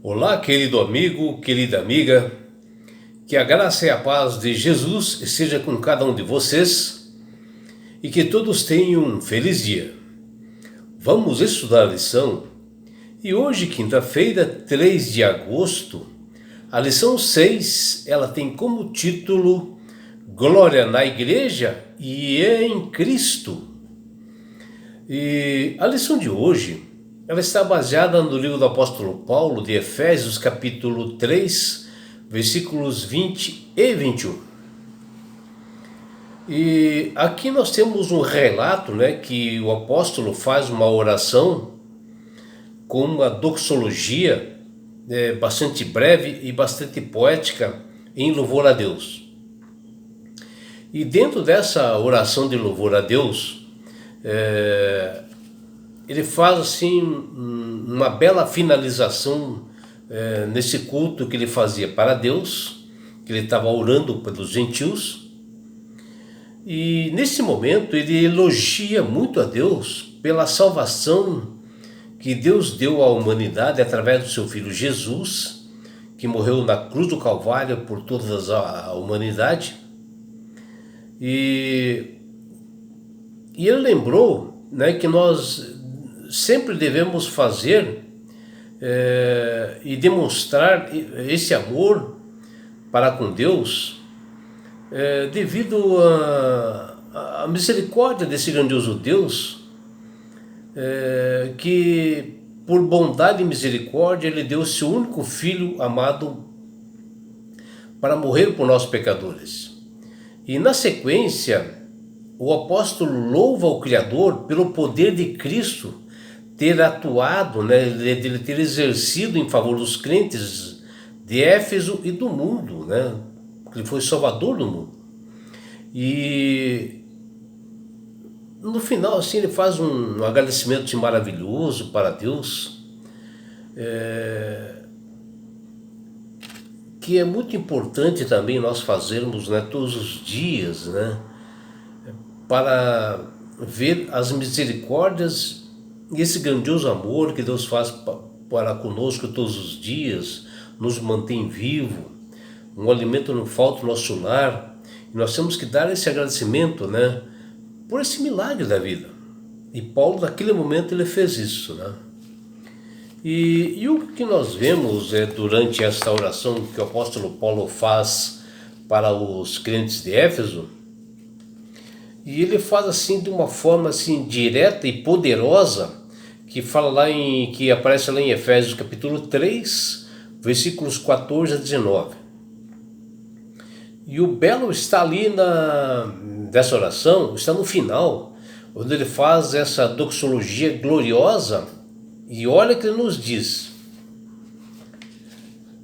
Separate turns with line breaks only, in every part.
Olá, querido amigo, querida amiga, que a graça e a paz de Jesus esteja com cada um de vocês e que todos tenham um feliz dia. Vamos estudar a lição e hoje, quinta-feira, 3 de agosto, a lição 6, ela tem como título Glória na Igreja e em Cristo. E a lição de hoje, ela está baseada no livro do apóstolo Paulo, de Efésios, capítulo 3, versículos 20 e 21. E aqui nós temos um relato, que o apóstolo faz uma oração com uma doxologia bastante breve e bastante poética em louvor a Deus. E dentro dessa oração de louvor a Deus, ele faz assim uma bela finalização nesse culto que ele fazia para Deus, que ele estava orando pelos gentios. E nesse momento ele elogia muito a Deus pela salvação que Deus deu à humanidade através do seu Filho Jesus, que morreu na cruz do Calvário por toda a humanidade. E ele lembrou que nós sempre devemos fazer e demonstrar esse amor para com Deus devido à misericórdia desse grandioso Deus, que por bondade e misericórdia ele deu seu único Filho amado para morrer por nós pecadores. E na sequência, o apóstolo louva o Criador pelo poder de Cristo ter atuado, dele ter exercido em favor dos crentes de Éfeso e do mundo, porque ele foi salvador do mundo. E no final, assim, ele faz um agradecimento maravilhoso para Deus, que é muito importante também nós fazermos todos os dias, para ver as misericórdias e esse grandioso amor que Deus faz para conosco todos os dias, nos mantém vivo, um alimento não falta no nosso lar, e nós temos que dar esse agradecimento, por esse milagre da vida. E Paulo, naquele momento, ele fez isso, E o que nós vemos durante esta oração que o apóstolo Paulo faz para os crentes de Éfeso, e ele faz assim de uma forma assim direta e poderosa, que aparece lá em Efésios capítulo 3, versículos 14 a 19. E o belo está ali dessa oração, está no final, onde ele faz essa doxologia gloriosa, e olha que ele nos diz: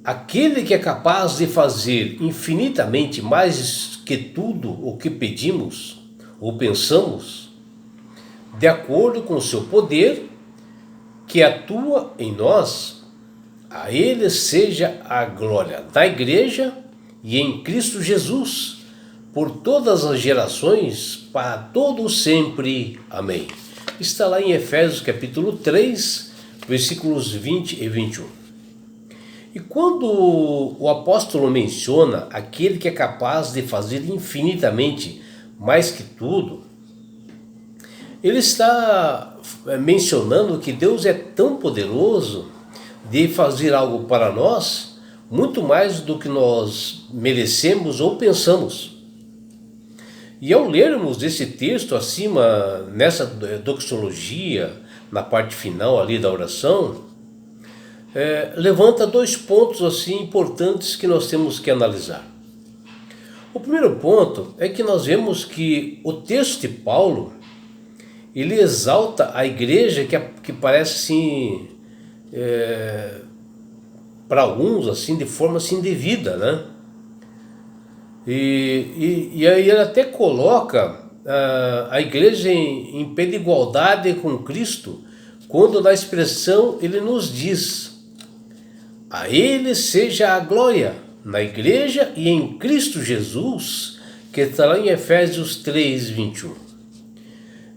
aquele que é capaz de fazer infinitamente mais que tudo o que pedimos ou pensamos, de acordo com o seu poder, que atua em nós, a ele seja a glória da igreja e em Cristo Jesus, por todas as gerações, para todos sempre. Amém. Está lá em Efésios capítulo 3, versículos 20 e 21. E quando o apóstolo menciona aquele que é capaz de fazer infinitamente mais que tudo, ele está mencionando que Deus é tão poderoso de fazer algo para nós, muito mais do que nós merecemos ou pensamos. E ao lermos esse texto acima, nessa doxologia, na parte final ali da oração, levanta dois pontos assim importantes que nós temos que analisar. O primeiro ponto é que nós vemos que o texto de Paulo, ele exalta a igreja que parece assim, para alguns assim, de forma assim indevida, E aí ele até coloca a igreja em pé de igualdade com Cristo, quando na expressão ele nos diz: a ele seja a glória na igreja e em Cristo Jesus, que está lá em Efésios 3, 21.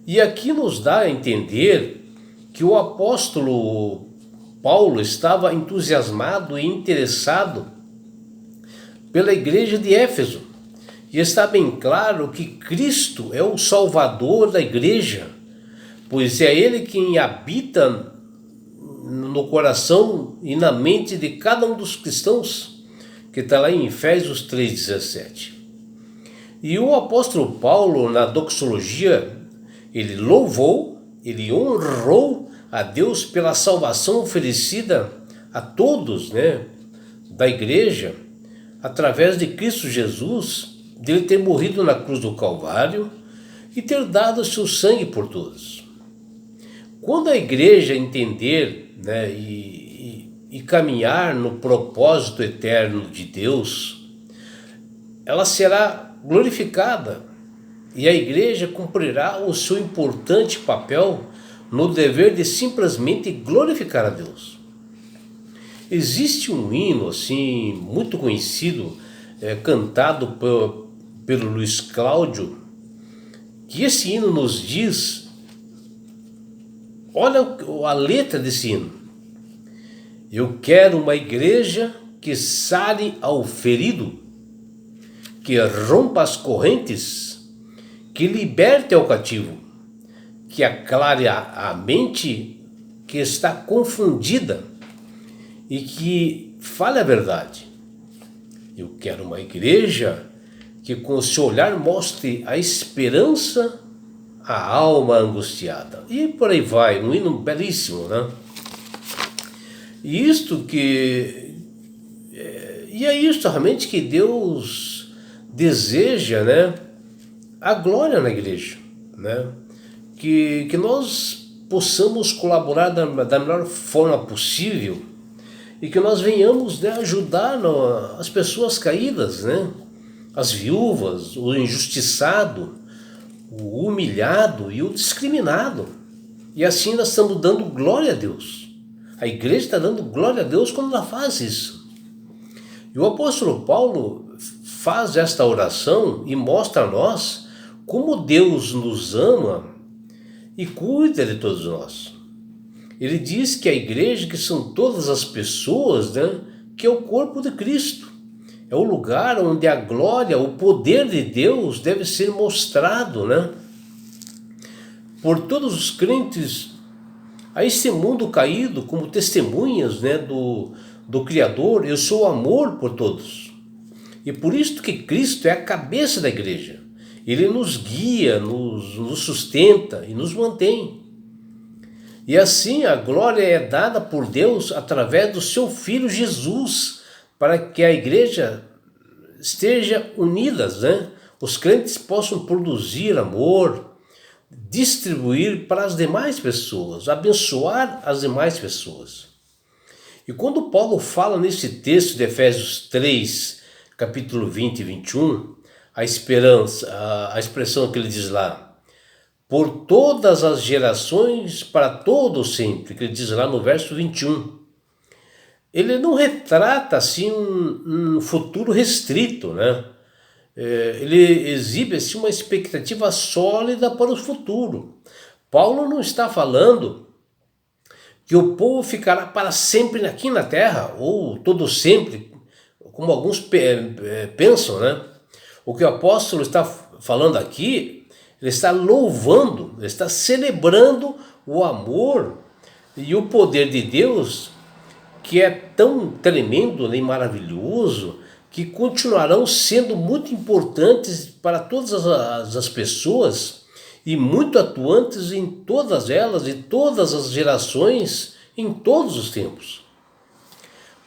E aqui nos dá a entender que o apóstolo Paulo estava entusiasmado e interessado pela igreja de Éfeso. E está bem claro que Cristo é o Salvador da igreja, pois é Ele quem habita no coração e na mente de cada um dos cristãos, que está lá em Efésios 3,17. E o apóstolo Paulo, na doxologia, ele louvou, ele honrou a Deus pela salvação oferecida a todos, da igreja, através de Cristo Jesus, dele ter morrido na cruz do Calvário e ter dado seu sangue por todos. Quando a igreja entender, e caminhar no propósito eterno de Deus, ela será glorificada e a igreja cumprirá o seu importante papel no dever de simplesmente glorificar a Deus. Existe um hino assim muito conhecido, cantado pelo Luiz Cláudio, que esse hino nos diz, olha a letra desse hino: eu quero uma igreja que sare ao ferido, que rompa as correntes, que liberte ao cativo, que aclare a mente que está confundida e que fale a verdade. Eu quero uma igreja que com seu olhar mostre a esperança à alma angustiada. E por aí vai, um hino belíssimo, E isto que... E é isto realmente que Deus deseja, a glória na igreja, que nós possamos colaborar da melhor forma possível e que nós venhamos ajudar as pessoas caídas, as viúvas, o injustiçado, o humilhado e o discriminado. E assim nós estamos dando glória a Deus. A igreja está dando glória a Deus quando ela faz isso. E o apóstolo Paulo faz esta oração e mostra a nós como Deus nos ama e cuida de todos nós. Ele diz que a igreja, que são todas as pessoas, que é o corpo de Cristo. É o lugar onde a glória, o poder de Deus deve ser mostrado, por todos os crentes a esse mundo caído, como testemunhas, do Criador. Eu sou o amor por todos. E por isso que Cristo é a cabeça da igreja. Ele nos guia, nos sustenta e nos mantém. E assim a glória é dada por Deus através do seu Filho Jesus, para que a igreja esteja unida, Os crentes possam produzir amor, distribuir para as demais pessoas, abençoar as demais pessoas. E quando Paulo fala nesse texto de Efésios 3, capítulo 20 e 21, a expressão que ele diz lá, por todas as gerações, para todo sempre, que ele diz lá no verso 21. Ele não retrata assim um futuro restrito, Ele exibe assim uma expectativa sólida para o futuro. Paulo não está falando que o povo ficará para sempre aqui na terra, ou todo sempre, como alguns pensam, O que o apóstolo está falando aqui, ele está louvando, ele está celebrando o amor e o poder de Deus, que é tão tremendo e maravilhoso, que continuarão sendo muito importantes para todas as pessoas e muito atuantes em todas elas e todas as gerações, em todos os tempos.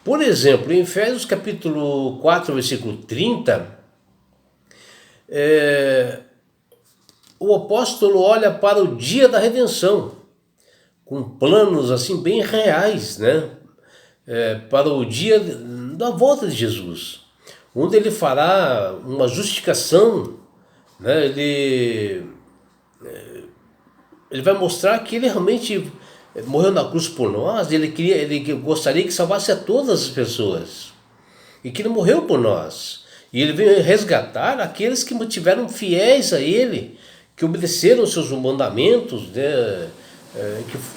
Por exemplo, em Efésios capítulo 4, versículo 30, o apóstolo olha para o dia da redenção, com planos assim bem reais, para o dia da volta de Jesus, onde ele fará uma justificação, ele vai mostrar que ele realmente morreu na cruz por nós. Ele gostaria que salvasse a todas as pessoas, e que ele morreu por nós, e ele veio resgatar aqueles que mantiveram fiéis a ele, que obedeceram seus mandamentos,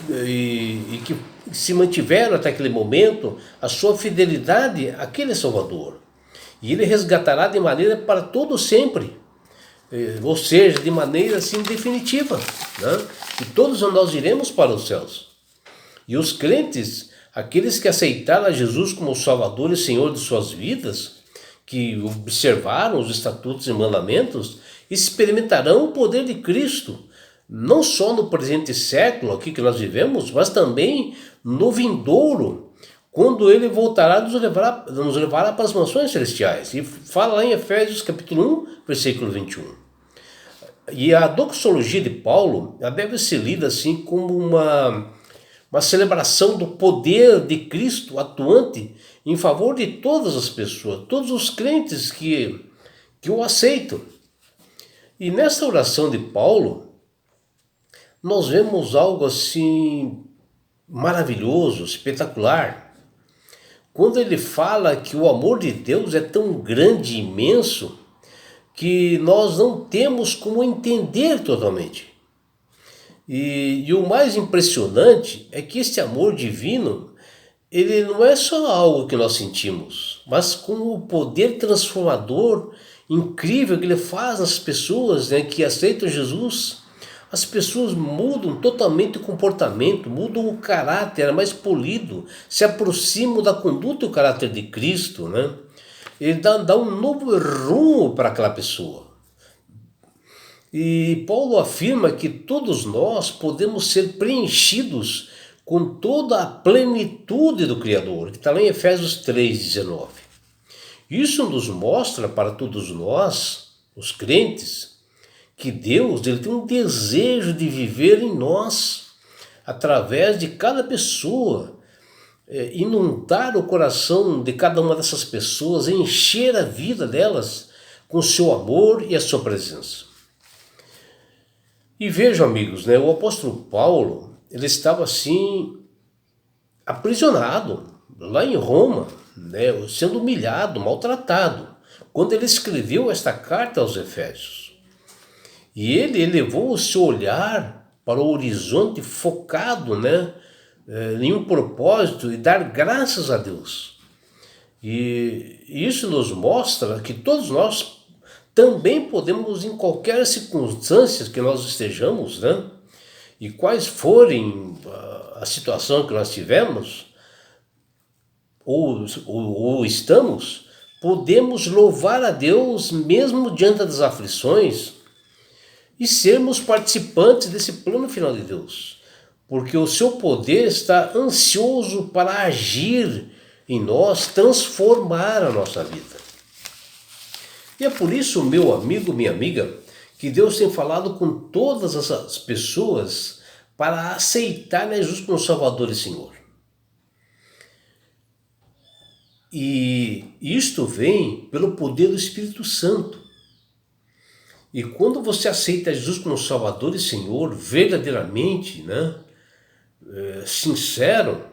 e que se mantiveram até aquele momento a sua fidelidade àquele Salvador. E ele resgatará de maneira para todo sempre, ou seja, de maneira assim definitiva, né? E todos nós iremos para os céus. E os crentes, aqueles que aceitaram a Jesus como Salvador e Senhor de suas vidas, que observaram os estatutos e mandamentos, experimentarão o poder de Cristo, não só no presente século aqui que nós vivemos, mas também no vindouro, quando ele voltará a nos levará para as mansões celestiais. E fala lá em Efésios capítulo 1, versículo 21. E a doxologia de Paulo, ela deve ser lida assim como uma celebração do poder de Cristo atuante em favor de todas as pessoas, todos os crentes que o aceitam. E nessa oração de Paulo, nós vemos algo assim maravilhoso, espetacular. Quando ele fala que o amor de Deus é tão grande e imenso que nós não temos como entender totalmente. E o mais impressionante é que este amor divino, ele não é só algo que nós sentimos, mas com o poder transformador incrível que ele faz nas pessoas, né, que aceitam Jesus. As pessoas mudam totalmente o comportamento, mudam o caráter, é mais polido, se aproximam da conduta e o caráter de Cristo, né? Ele dá um novo rumo para aquela pessoa. E Paulo afirma que todos nós podemos ser preenchidos com toda a plenitude do Criador, que está lá em Efésios 3,19. Isso nos mostra para todos nós, os crentes, que Deus ele tem um desejo de viver em nós, através de cada pessoa, inundar o coração de cada uma dessas pessoas, encher a vida delas com o seu amor e a sua presença. E vejam, amigos, né, o apóstolo Paulo, ele estava assim, aprisionado lá em Roma, né, sendo humilhado, maltratado, quando ele escreveu esta carta aos Efésios. E ele elevou o seu olhar para o horizonte focado, né, em um propósito e dar graças a Deus. E isso nos mostra que todos nós também podemos, em qualquer circunstância que nós estejamos, né, e quais forem a situação que nós tivemos, ou estamos, podemos louvar a Deus mesmo diante das aflições e sermos participantes desse plano final de Deus, porque o seu poder está ansioso para agir em nós, transformar a nossa vida. E é por isso, meu amigo, minha amiga, que Deus tem falado com todas essas pessoas para aceitar Jesus como Salvador e Senhor. E isto vem pelo poder do Espírito Santo. E quando você aceita Jesus como Salvador e Senhor, verdadeiramente, né, sincero,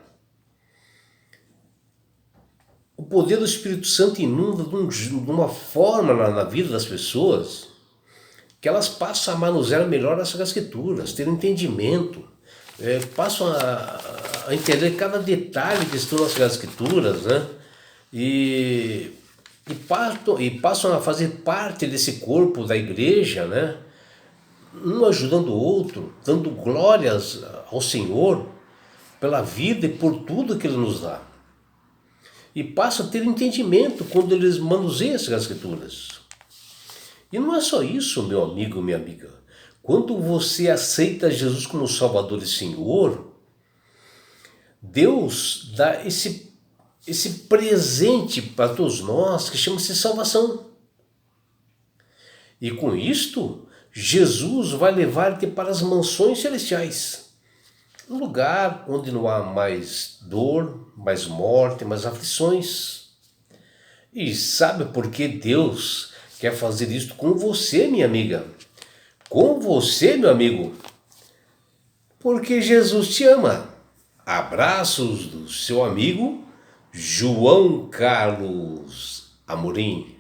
o poder do Espírito Santo inunda de uma forma na vida das pessoas que elas passam a manusear melhor as Escrituras, ter entendimento, passam a entender cada detalhe que estão nas Escrituras, né? E passam a fazer parte desse corpo da igreja, né? Um ajudando o outro, dando glórias ao Senhor pela vida e por tudo que Ele nos dá. E passam a ter entendimento quando eles manuseiam as Escrituras. E não é só isso, meu amigo, minha amiga. Quando você aceita Jesus como Salvador e Senhor, Deus dá esse presente para todos nós que chama-se salvação. E com isto, Jesus vai levar-te para as mansões celestiais, um lugar onde não há mais dor, mais morte, mais aflições. E sabe por que Deus quer fazer isso com você, minha amiga? Com você, meu amigo? Porque Jesus te ama. Abraços do seu amigo João Carlos Amorim.